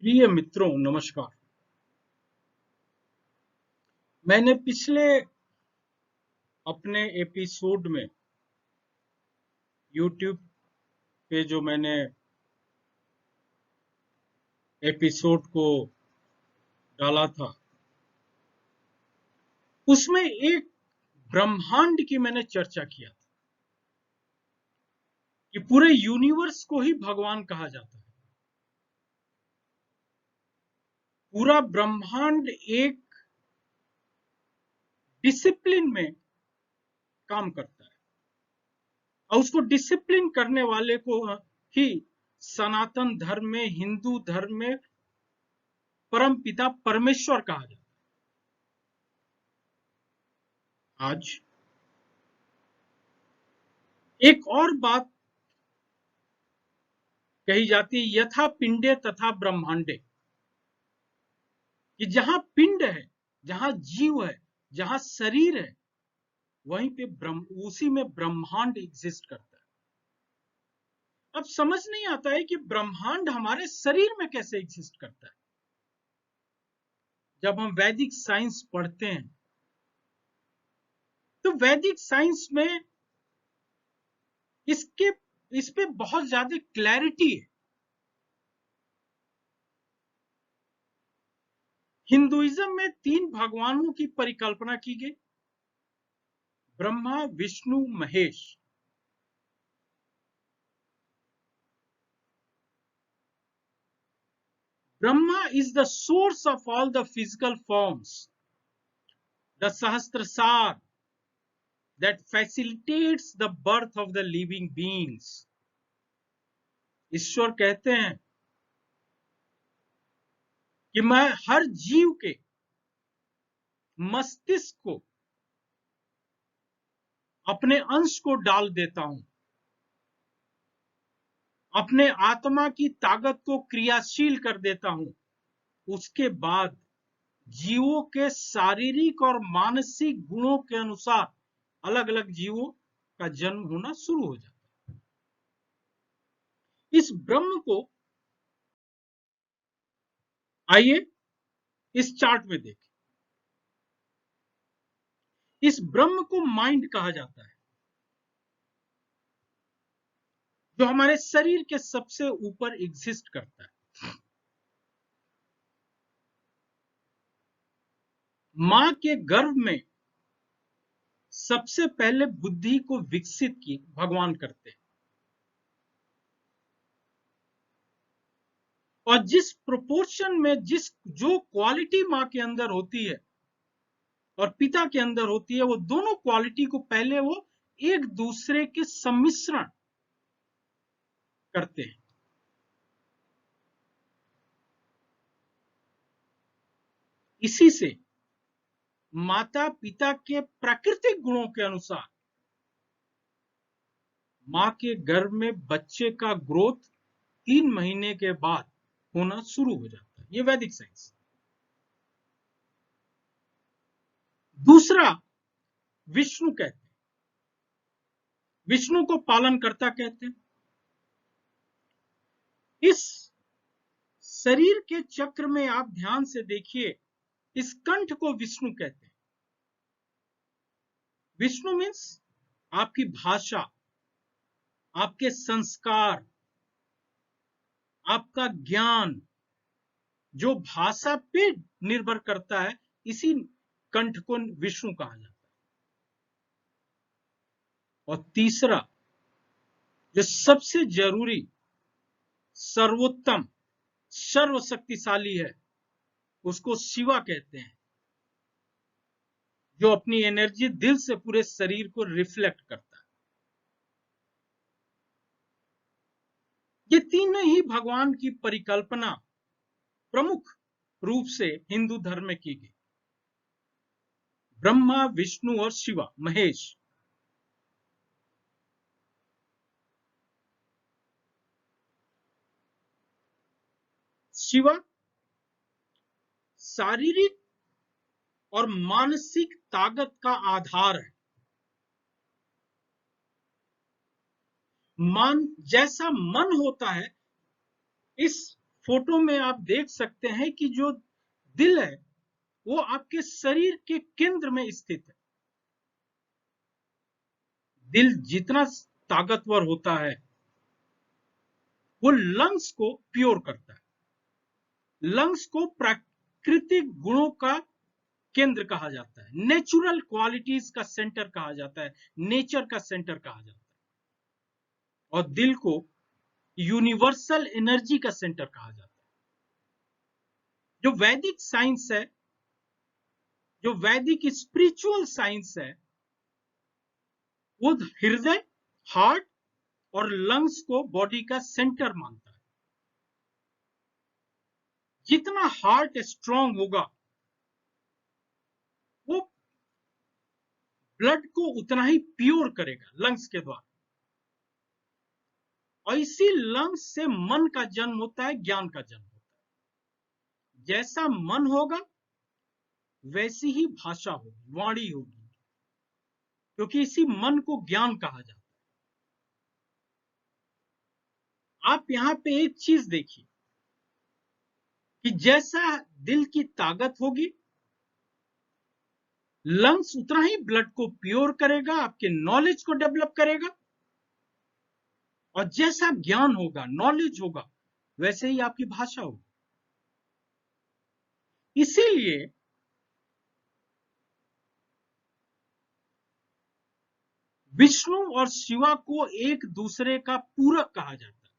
प्रिय मित्रों, नमस्कार। मैंने पिछले अपने एपिसोड में YouTube पे जो मैंने एपिसोड को डाला था, उसमें एक ब्रह्मांड की मैंने चर्चा किया था कि पूरे यूनिवर्स को ही भगवान कहा जाता है। पूरा ब्रह्मांड एक डिसिप्लिन में काम करता है और उसको डिसिप्लिन करने वाले को ही सनातन धर्म में, हिंदू धर्म में परम पिता परमेश्वर कहा जाता है। आज एक और बात कही जाती है, यथा पिंडे तथा ब्रह्मांडे, कि जहां पिंड है, जहां जीव है, जहां शरीर है, वहीं पे उसी में ब्रह्मांड एग्जिस्ट करता है। अब समझ नहीं आता है कि ब्रह्मांड हमारे शरीर में कैसे एग्जिस्ट करता है। जब हम वैदिक साइंस पढ़ते हैं तो वैदिक साइंस में इसके इस पे बहुत ज्यादा क्लैरिटी है। हिंदुइज्म में 3 भगवानों की परिकल्पना की गई, Brahma, Vishnu, Mahesh. Brahma is the source of all the physical forms, the Sahasrasar that facilitates the birth of the living beings. ईश्वर कहते हैं कि मैं हर जीव के मस्तिष्क को, अपने अंश को डाल देता हूं, अपने आत्मा की ताकत को क्रियाशील कर देता हूं। उसके बाद जीवों के शारीरिक और मानसिक गुणों के अनुसार अलग अलग जीवों का जन्म होना शुरू हो जाता है। इस ब्रह्म को आइए इस चार्ट में देखें। इस ब्रह्म को माइंड कहा जाता है, जो हमारे शरीर के सबसे ऊपर एग्जिस्ट करता है। मां के गर्भ में सबसे पहले बुद्धि को विकसित की भगवान करते हैं, और जिस प्रोपोर्शन में जो क्वालिटी मां के अंदर होती है और पिता के अंदर होती है, वो दोनों क्वालिटी को पहले वो एक दूसरे के सम्मिश्रण करते हैं। इसी से माता पिता के प्राकृतिक गुणों के अनुसार मां के गर्भ में बच्चे का ग्रोथ 3 महीने के बाद होना शुरू हो जाता है। ये वैदिक साइंस। दूसरा, विष्णु कहते हैं, विष्णु को पालनकर्ता कहते हैं। इस शरीर के चक्र में आप ध्यान से देखिए, इस कंठ को विष्णु कहते हैं। विष्णु मीन्स आपकी भाषा, आपके संस्कार, आपका ज्ञान, जो भाषा पे निर्भर करता है, इसी कंठ को विष्णु कहा जाता है। और तीसरा, जो सबसे जरूरी, सर्वोत्तम, सर्वशक्तिशाली है, उसको शिवा कहते हैं, जो अपनी एनर्जी दिल से पूरे शरीर को रिफ्लेक्ट करता है। ये तीनों ही भगवान की परिकल्पना प्रमुख रूप से हिंदू धर्म में की गई। ब्रह्मा, विष्णु और शिवा, महेश। शिवा शारीरिक और मानसिक ताकत का आधार है। जैसा मन होता है, इस फोटो में आप देख सकते हैं कि जो दिल है वो आपके शरीर के केंद्र में स्थित है। दिल जितना ताकतवर होता है वो लंग्स को प्योर करता है। लंग्स को प्राकृतिक गुणों का केंद्र कहा जाता है, नेचुरल क्वालिटीज का सेंटर कहा जाता है, नेचर का सेंटर कहा जाता है। और दिल को यूनिवर्सल एनर्जी का सेंटर कहा जाता है। जो वैदिक साइंस है, जो वैदिक स्पिरिचुअल साइंस है, वो हृदय, हार्ट और लंग्स को बॉडी का सेंटर मानता है। जितना हार्ट स्ट्रांग होगा वो ब्लड को उतना ही प्योर करेगा लंग्स के द्वारा। और इसी लंग्स से मन का जन्म होता है, ज्ञान का जन्म होता है। जैसा मन होगा वैसी ही भाषा होगी, वाणी होगी, क्योंकि इसी मन को ज्ञान कहा जाता है। आप यहां पे एक चीज देखिए कि जैसा दिल की ताकत होगी, लंग्स उतना ही ब्लड को प्योर करेगा, आपके नॉलेज को डेवलप करेगा। और जैसा ज्ञान होगा, नॉलेज होगा, वैसे ही आपकी भाषा होगी। इसीलिए विष्णु और शिवा को एक दूसरे का पूरक कहा जाता है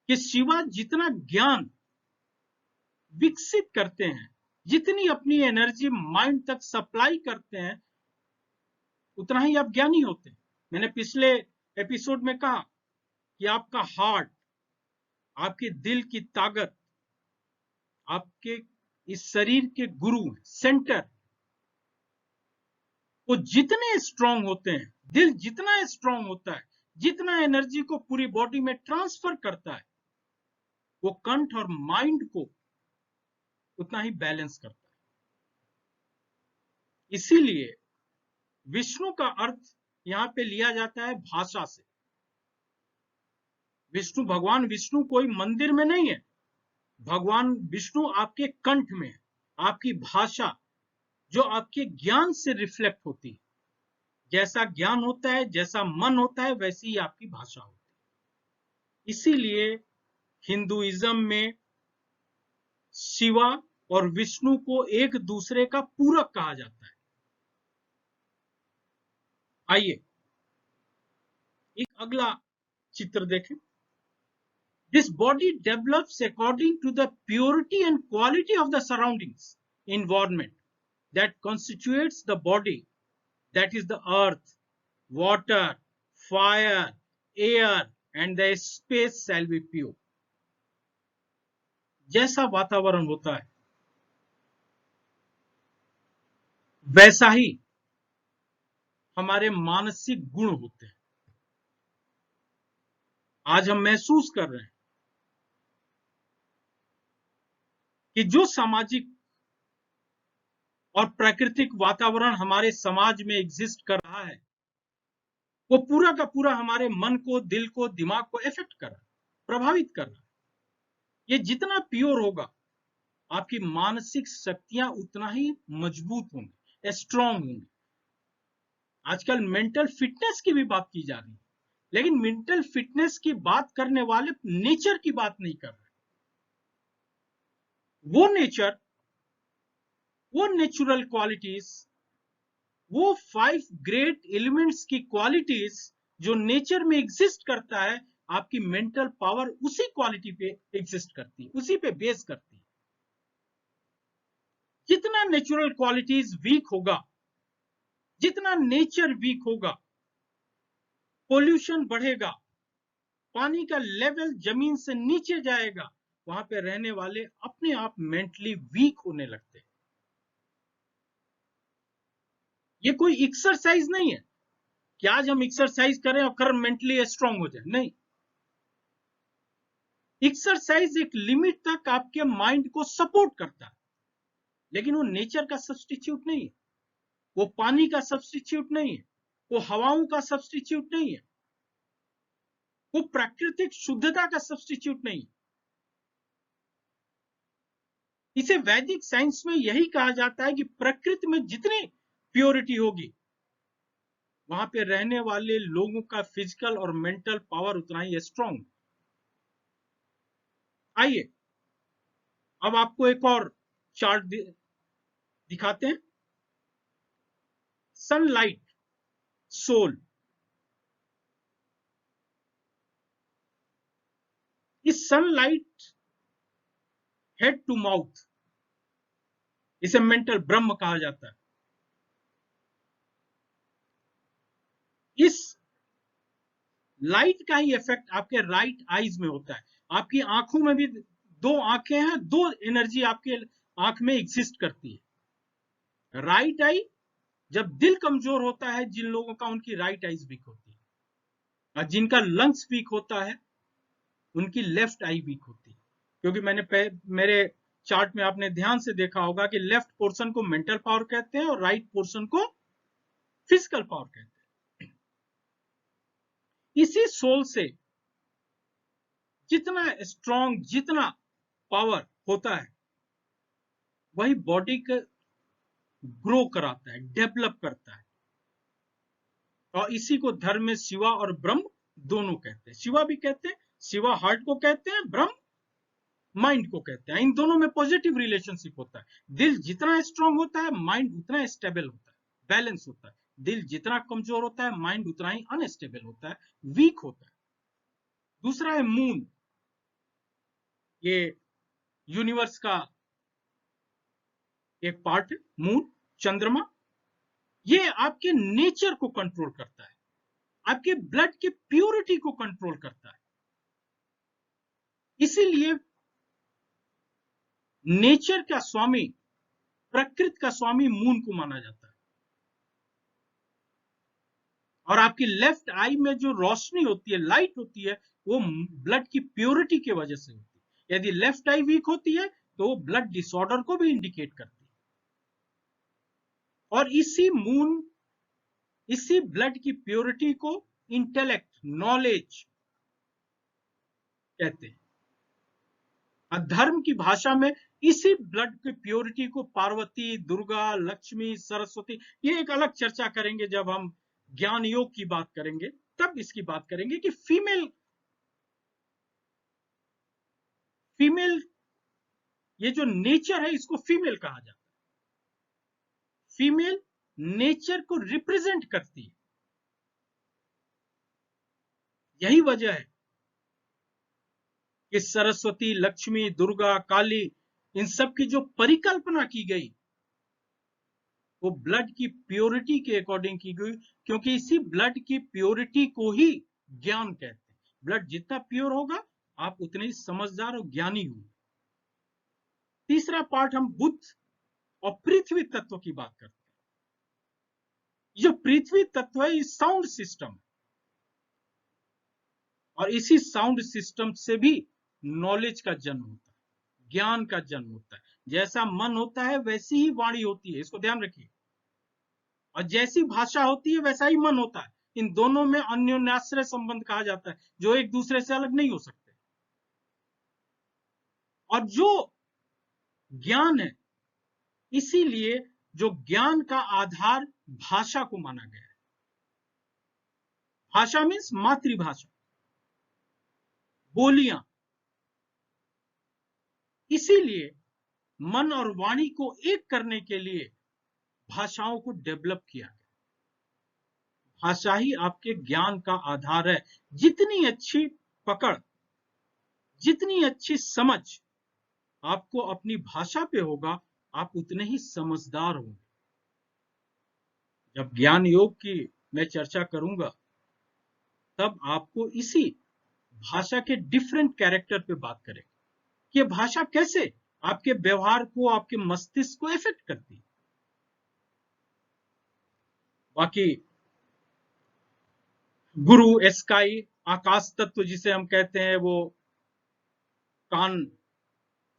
कि शिवा जितना ज्ञान विकसित करते हैं, जितनी अपनी एनर्जी माइंड तक सप्लाई करते हैं, उतना ही आप ज्ञानी होते हैं। मैंने पिछले एपिसोड में कहा कि आपका हार्ट, आपके दिल की ताकत, आपके इस शरीर के गुरु सेंटर, वो जितने स्ट्रांग होते हैं, दिल जितना स्ट्रांग होता है, जितना एनर्जी को पूरी बॉडी में ट्रांसफर करता है, वो कंठ और माइंड को उतना ही बैलेंस करता है। इसीलिए विष्णु का अर्थ यहां पे लिया जाता है भाषा से। विष्णु, भगवान विष्णु कोई मंदिर में नहीं है। भगवान विष्णु आपके कंठ में है, आपकी भाषा जो आपके ज्ञान से रिफ्लेक्ट होती है। जैसा ज्ञान होता है, जैसा मन होता है, वैसी ही आपकी भाषा होती है। इसीलिए हिंदुइज्म में शिवा और विष्णु को एक दूसरे का पूरक कहा जाता है। आइए एक अगला चित्र देखें। This body develops according to the purity and quality of the surroundings environment that constitutes the body, that is the earth, water, fire, air, and the space shall be pure. जैसा वातावरण होता है वैसा ही हमारे मानसिक गुण होते हैं। आज हम महसूस कर रहे हैं कि जो सामाजिक और प्राकृतिक वातावरण हमारे समाज में एग्जिस्ट कर रहा है, वो पूरा का पूरा हमारे मन को, दिल को, दिमाग को इफेक्ट कर रहा है, प्रभावित कर रहा है। ये जितना प्योर होगा, आपकी मानसिक शक्तियां उतना ही मजबूत होंगी, स्ट्रांग होंगी। आजकल मेंटल फिटनेस की भी बात की जा रही है, लेकिन मेंटल फिटनेस की बात करने वाले नेचर की बात नहीं कर रहे। वो नेचर, वो नेचुरल क्वालिटीज, वो 5 ग्रेट एलिमेंट्स की क्वालिटीज जो नेचर में एग्जिस्ट करता है, आपकी मेंटल पावर उसी क्वालिटी पे एग्जिस्ट करती है, उसी पे बेस करती है। जितना नेचुरल क्वालिटीज वीक होगा, जितना नेचर वीक होगा, पोल्यूशन बढ़ेगा, पानी का लेवल जमीन से नीचे जाएगा, वहां पे रहने वाले अपने आप मेंटली वीक होने लगते हैं। ये कोई एक्सरसाइज नहीं है कि आज हम एक्सरसाइज करें और कर मेंटली स्ट्रांग हो जाए, नहीं। एक्सरसाइज एक लिमिट तक आपके माइंड को सपोर्ट करता है, लेकिन वो नेचर का सब्स्टिट्यूट नहीं है, वो पानी का सब्स्टिट्यूट नहीं है, वो हवाओं का सब्स्टिट्यूट नहीं है, वो प्राकृतिक शुद्धता का सब्स्टिट्यूट नहीं। इसे वैदिक साइंस में यही कहा जाता है कि प्रकृति में जितनी प्योरिटी होगी, वहां पे रहने वाले लोगों का फिजिकल और मेंटल पावर उतना ही स्ट्रांग। आइए अब आपको एक और चार्ट दिखाते हैं। Sunlight, soul. इस सनलाइट हेड टू माउथ, इसे मेंटल ब्रह्म कहा जाता है। इस लाइट का ही इफेक्ट आपके राइट आईज में होता है। आपकी आंखों में भी दो आंखें हैं, दो एनर्जी आपके आंख में एग्जिस्ट करती है। राइट आई, जब दिल कमजोर होता है जिन लोगों का, उनकी राइट आईज वीक होती है, और जिनका लंग्स वीक होता है उनकी लेफ्ट आई वीक होती है। क्योंकि मेरे चार्ट में आपने ध्यान से देखा होगा कि लेफ्ट पोर्शन को मेंटल पावर कहते हैं और राइट पोर्शन को फिजिकल पावर कहते हैं। इसी सोल से जितना स्ट्रांग, जितना पावर होता है, वही बॉडी का ग्रो कराता है, डेवलप करता है। और इसी को धर्म में शिवा और ब्रह्म दोनों कहते हैं। शिवा भी कहते हैं, शिवा हार्ट को कहते हैं, ब्रह्म माइंड को कहते हैं। इन दोनों में पॉजिटिव रिलेशनशिप होता है। दिल जितना स्ट्रांग होता है, माइंड उतना स्टेबल होता है, बैलेंस होता है। दिल जितना कमजोर होता है, माइंड उतना ही अनस्टेबल होता है, वीक होता है। दूसरा है मून। ये यूनिवर्स का एक पार्ट है मून, चंद्रमा। ये आपके नेचर को कंट्रोल करता है, आपके ब्लड की प्योरिटी को कंट्रोल करता है। इसीलिए नेचर का स्वामी, प्रकृति का स्वामी मून को माना जाता है। और आपकी लेफ्ट आई में जो रोशनी होती है, लाइट होती है, वो ब्लड की प्योरिटी की वजह से होती है। यदि लेफ्ट आई वीक होती है तो वो ब्लड डिसऑर्डर को भी इंडिकेट करती है। और इसी मून, इसी ब्लड की प्योरिटी को इंटेलेक्ट, नॉलेज कहते हैं। धर्म की भाषा में इसी ब्लड की प्योरिटी को पार्वती, दुर्गा, लक्ष्मी, सरस्वती, ये एक अलग चर्चा करेंगे जब हम ज्ञान योग की बात करेंगे, तब इसकी बात करेंगे कि फीमेल ये जो नेचर है, इसको फीमेल कहा जाता है। फीमेल नेचर को रिप्रेजेंट करती है। यही वजह है कि सरस्वती, लक्ष्मी, दुर्गा, काली, इन सब की जो परिकल्पना की गई, वो ब्लड की प्योरिटी के अकॉर्डिंग की गई। क्योंकि इसी ब्लड की प्योरिटी को ही ज्ञान कहते हैं। ब्लड जितना प्योर होगा, आप उतने ही समझदार और ज्ञानी होंगे। तीसरा पार्ट, हम बुद्ध और पृथ्वी तत्व की बात करते हैं। जो पृथ्वी तत्व है, ये साउंड सिस्टम है, और इसी साउंड सिस्टम से भी नॉलेज का जन्म होता है, ज्ञान का जन्म होता है। जैसा मन होता है वैसी ही वाणी होती है, इसको ध्यान रखिए। और जैसी भाषा होती है वैसा ही मन होता है। इन दोनों में अन्योन्याश्रय संबंध कहा जाता है, जो एक दूसरे से अलग नहीं हो सकते। और जो ज्ञान है, इसीलिए जो ज्ञान का आधार भाषा को माना गया है। भाषा मीन्स मातृभाषा, बोलियां। इसीलिए मन और वाणी को एक करने के लिए भाषाओं को डेवलप किया गया। भाषा ही आपके ज्ञान का आधार है। जितनी अच्छी पकड़, जितनी अच्छी समझ आपको अपनी भाषा पे होगा, आप उतने ही समझदार होंगे। जब ज्ञान योग की मैं चर्चा करूंगा, तब आपको इसी भाषा के डिफरेंट कैरेक्टर पे बात करेंगे कि भाषा कैसे आपके व्यवहार को, आपके मस्तिष्क को इफेक्ट करती है। बाकी गुरु, स्काई, आकाश तत्व जिसे हम कहते हैं, वो कान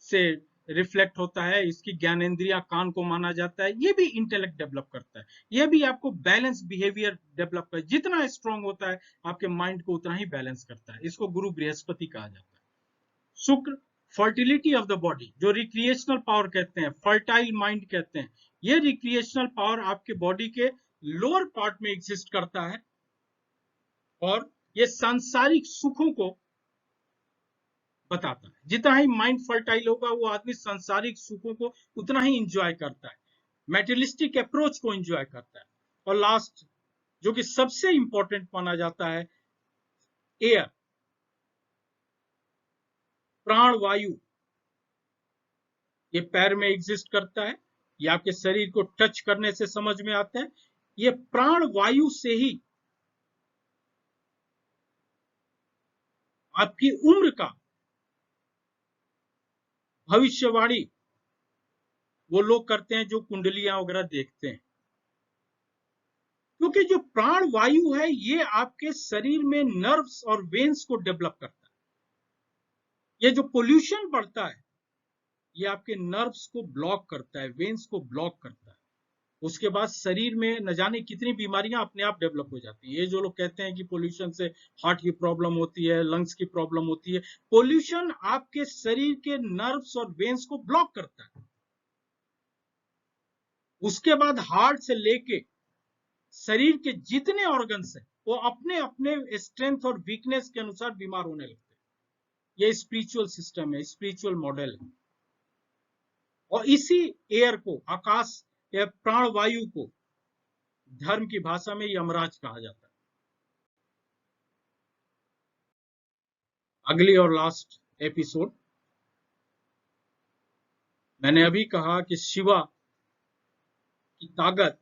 से रिफ्लेक्ट होता है, इसकी ज्ञानेंद्रिया कान को माना जाता है, ये भी इंटेलेक्ट डेवलप करता है, ये भी आपको बैलेंस बिहेवियर डेवलप कर, जितना स्ट्रांग होता है आपके माइंड को उतना ही बैलेंस करता है। इसको गुरु बृहस्पति कहा जाता है। शुक्र फर्टिलिटी ऑफ द बॉडी, जो रिक्रिएशनल पावर कहते हैं, फर्टाइल माइंड कहते हैं, ये रिक्रिएशनल पावर आपके बॉडी के लोअर पार्ट में एग्जिस्ट करता है और ये सांसारिक सुखों को बताता है। जितना ही माइंड फर्टाइल होगा वो आदमी सांसारिक सुखों को उतना ही इंजॉय करता है, मेटेरियलिस्टिक अप्रोच को इंजॉय करता है। और लास्ट जो कि सबसे इंपॉर्टेंट माना जाता है, एयर, प्राण वायु, ये पैर में एग्जिस्ट करता है, ये आपके शरीर को टच करने से समझ में आता है। ये प्राण वायु से ही आपकी उम्र का भविष्यवाणी वो लोग करते हैं जो कुंडलियां वगैरह देखते हैं, क्योंकि जो प्राण वायु है ये आपके शरीर में नर्व्स और वेन्स को डेवलप करता है। ये जो पोल्यूशन बढ़ता है ये आपके नर्व्स को ब्लॉक करता है, वेन्स को ब्लॉक करता है। उसके बाद शरीर में न जाने कितनी बीमारियां अपने आप डेवलप हो जाती है। ये जो लोग कहते हैं कि पोल्यूशन से हार्ट की प्रॉब्लम होती है, लंग्स की प्रॉब्लम होती है, पोल्यूशन आपके शरीर के नर्व्स और वेन्स को ब्लॉक करता है। उसके बाद हार्ट से लेके शरीर के जितने ऑर्गन्स हैं वो अपने अपने स्ट्रेंथ और वीकनेस के अनुसार बीमार होने लगते हैं। ये स्पिरिचुअल सिस्टम है, स्पिरिचुअल मॉडल है। और इसी एयर को, आकाश या प्राण वायु को धर्म की भाषा में यमराज कहा जाता है। अगली और लास्ट एपिसोड, मैंने अभी कहा कि शिवा की ताकत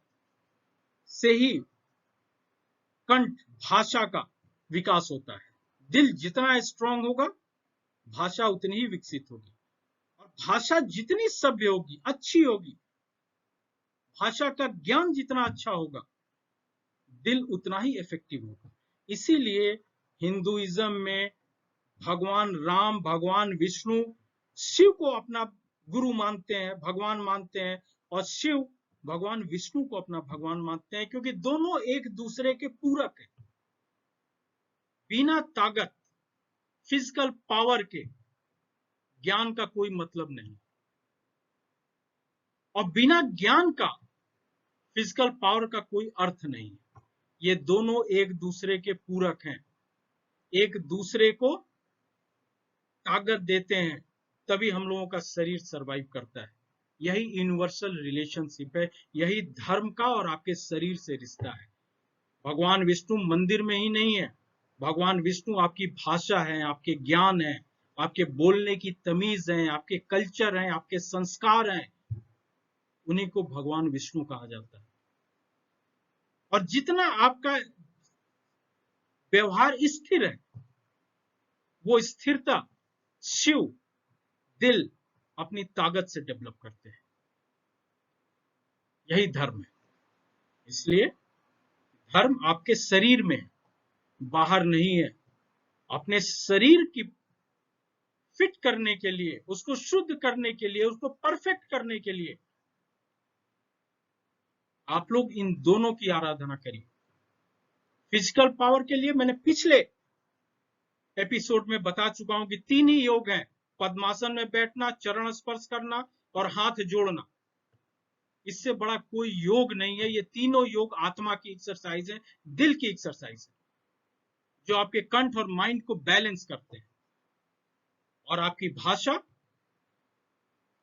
से ही कंठ, भाषा का विकास होता है। दिल जितना स्ट्रांग होगा भाषा उतनी ही विकसित होगी, और भाषा जितनी सभ्य होगी, अच्छी होगी, भाषा का ज्ञान जितना अच्छा होगा, दिल उतना ही इफेक्टिव होगा। इसीलिए हिंदुइज्म में भगवान राम, भगवान विष्णु, शिव को अपना गुरु मानते हैं, भगवान मानते हैं, और शिव भगवान विष्णु को अपना भगवान मानते हैं, क्योंकि दोनों एक दूसरे के पूरक हैं। बिना ताकत, फिजिकल पावर के ज्ञान का कोई मतलब नहीं, और बिना ज्ञान का फिजिकल पावर का कोई अर्थ नहीं। ये दोनों एक दूसरे के पूरक हैं, एक दूसरे को ताकत देते हैं, तभी हम लोगों का शरीर सरवाइव करता है। यही यूनिवर्सल रिलेशनशिप है, यही धर्म का और आपके शरीर से रिश्ता है। भगवान विष्णु मंदिर में ही नहीं है, भगवान विष्णु आपकी भाषा है, आपके ज्ञान है, आपके बोलने की तमीज है, आपके कल्चर है, आपके संस्कार हैं, उन्हीं को भगवान विष्णु कहा जाता है। और जितना आपका व्यवहार स्थिर है, वो स्थिरता शिव, दिल अपनी ताकत से डेवलप करते हैं। यही धर्म है। इसलिए धर्म आपके शरीर में है, बाहर नहीं है। अपने शरीर की फिट करने के लिए, उसको शुद्ध करने के लिए, उसको परफेक्ट करने के लिए आप लोग इन दोनों की आराधना करिए। फिजिकल पावर के लिए मैंने पिछले एपिसोड में बता चुका हूं कि 3 ही योग हैं, पद्मासन में बैठना, चरण स्पर्श करना और हाथ जोड़ना। इससे बड़ा कोई योग नहीं है। ये तीनों योग आत्मा की एक्सरसाइज है, दिल की एक्सरसाइज है, जो आपके कंठ और माइंड को बैलेंस करते हैं, और आपकी भाषा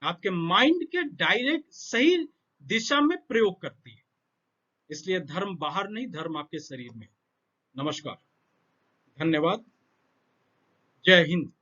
आपके माइंड के डायरेक्ट सही दिशा में प्रयोग करती है। इसलिए धर्म बाहर नहीं, धर्म आपके शरीर में। नमस्कार, धन्यवाद, जय हिंद।